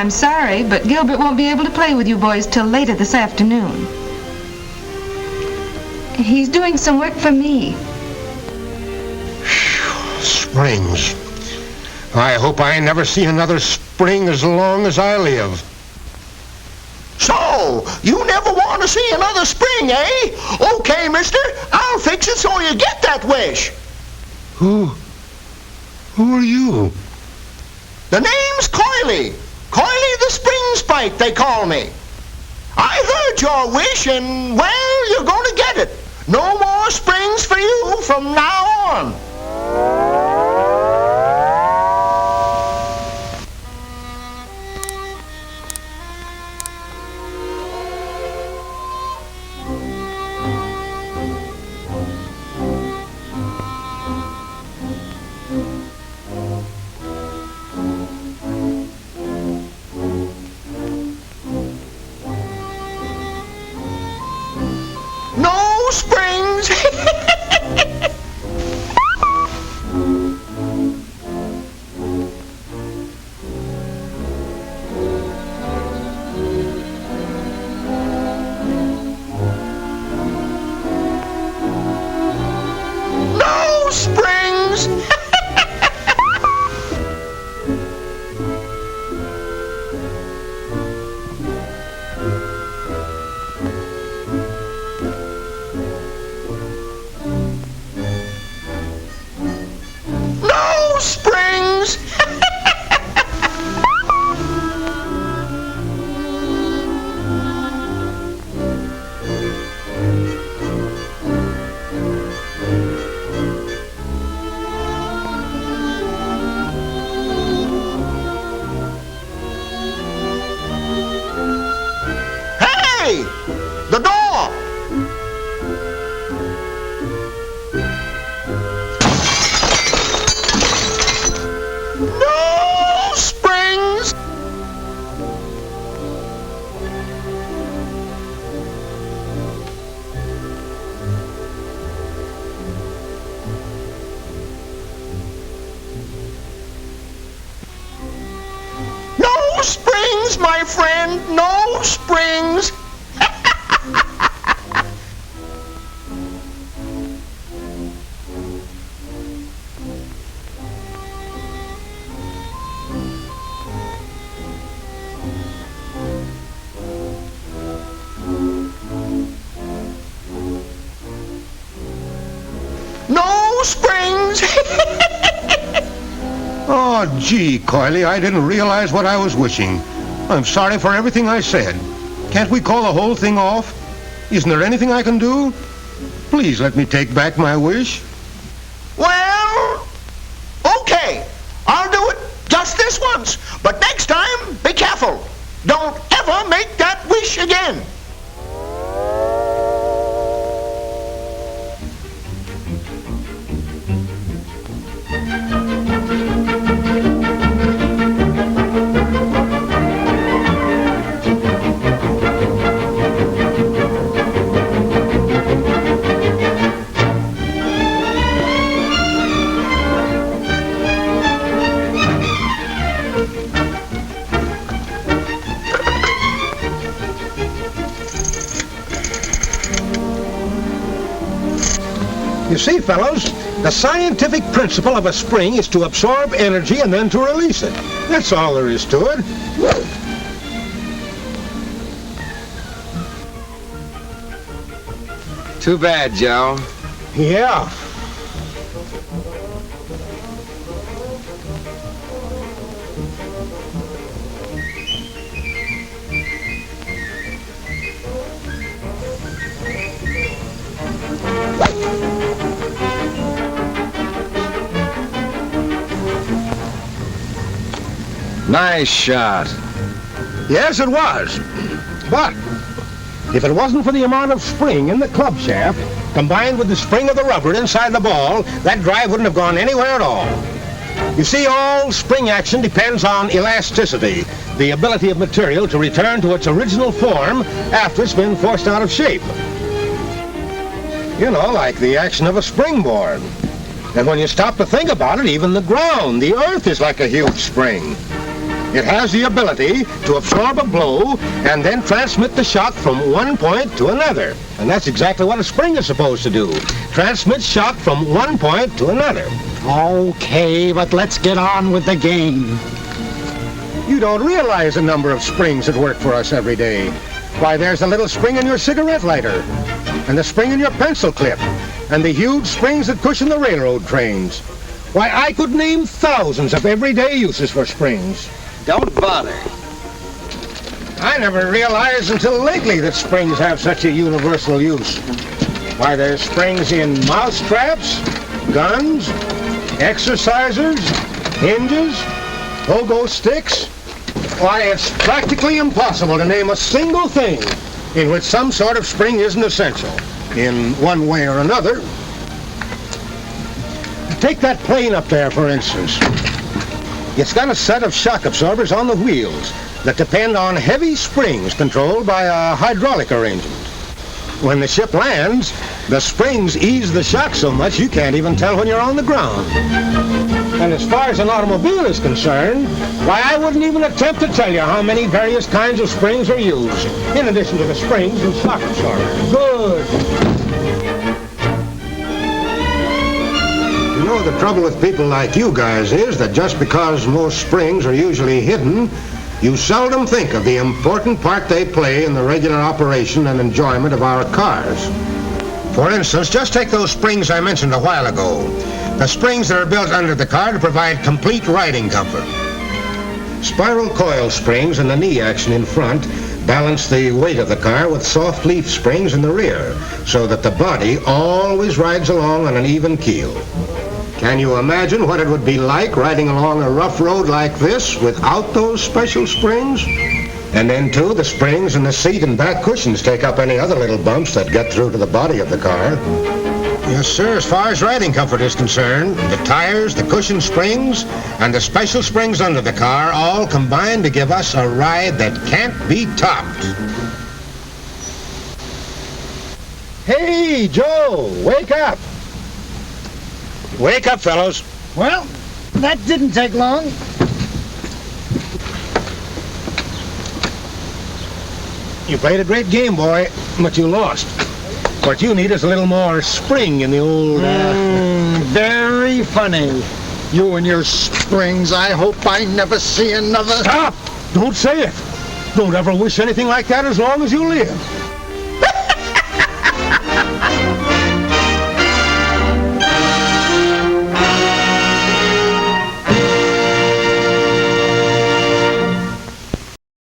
I'm sorry, but Gilbert won't be able to play with you boys till later this afternoon. He's doing some work for me. Springs. I hope I never see another spring as long as I live. So, you never want to see another spring, eh? Okay, mister, I'll fix it so you get that wish. Who are you? The name's Coily. Coily the Spring Sprite, they call me. I heard your wish, and, well, you're going to get it. No more springs for you from now on. No springs. No springs. No springs. Hey, the door. No springs. No springs, my friend. No springs. No springs. Oh, gee, Coily, I didn't realize what I was wishing. I'm sorry for everything I said. Can't we call the whole thing off? Isn't there anything I can do? Please let me take back my wish. Well, okay. I'll do it just this once. But next time, be careful. Don't ever make that wish again. You see, fellows, the scientific principle of a spring is to absorb energy and then to release it. That's all there is to it. Too bad, Joe. Yeah. Nice shot. Yes, it was. But if it wasn't for the amount of spring in the club shaft, combined with the spring of the rubber inside the ball, that drive wouldn't have gone anywhere at all. You see, all spring action depends on elasticity, the ability of material to return to its original form after it's been forced out of shape. You know, like the action of a springboard. And when you stop to think about it, even the ground, the earth, is like a huge spring. It has the ability to absorb a blow and then transmit the shock from one point to another. And that's exactly what a spring is supposed to do. Transmit shock from one point to another. Okay, but let's get on with the game. You don't realize the number of springs that work for us every day. Why, there's a little spring in your cigarette lighter, and the spring in your pencil clip, and the huge springs that cushion the railroad trains. Why, I could name thousands of everyday uses for springs. Don't bother. I never realized until lately that springs have such a universal use. Why, there's springs in mouse traps, guns, exercisers, hinges, pogo sticks. Why, it's practically impossible to name a single thing in which some sort of spring isn't essential, in one way or another. Take that plane up there, for instance. It's got a set of shock absorbers on the wheels that depend on heavy springs controlled by a hydraulic arrangement. When the ship lands, the springs ease the shock so much you can't even tell when you're on the ground. And as far as an automobile is concerned, why, I wouldn't even attempt to tell you how many various kinds of springs are used, in addition to the springs and shock absorbers. Good. You know, the trouble with people like you guys is that just because most springs are usually hidden, you seldom think of the important part they play in the regular operation and enjoyment of our cars. For instance, just take those springs I mentioned a while ago. The springs that are built under the car to provide complete riding comfort. Spiral coil springs in the knee action in front balance the weight of the car with soft leaf springs in the rear, so that the body always rides along on an even keel. Can you imagine what it would be like riding along a rough road like this without those special springs? And then, too, the springs in the seat and back cushions take up any other little bumps that get through to the body of the car. Yes, sir, as far as riding comfort is concerned, the tires, the cushion springs, and the special springs under the car all combine to give us a ride that can't be topped. Hey, Joe, wake up. Wake up, fellows. Well, that didn't take long. You played a great game, boy, but you lost. What you need is a little more spring in the old... Very funny. You and your springs. I hope I never see another... Stop! Don't say it. Don't ever wish anything like that as long as you live.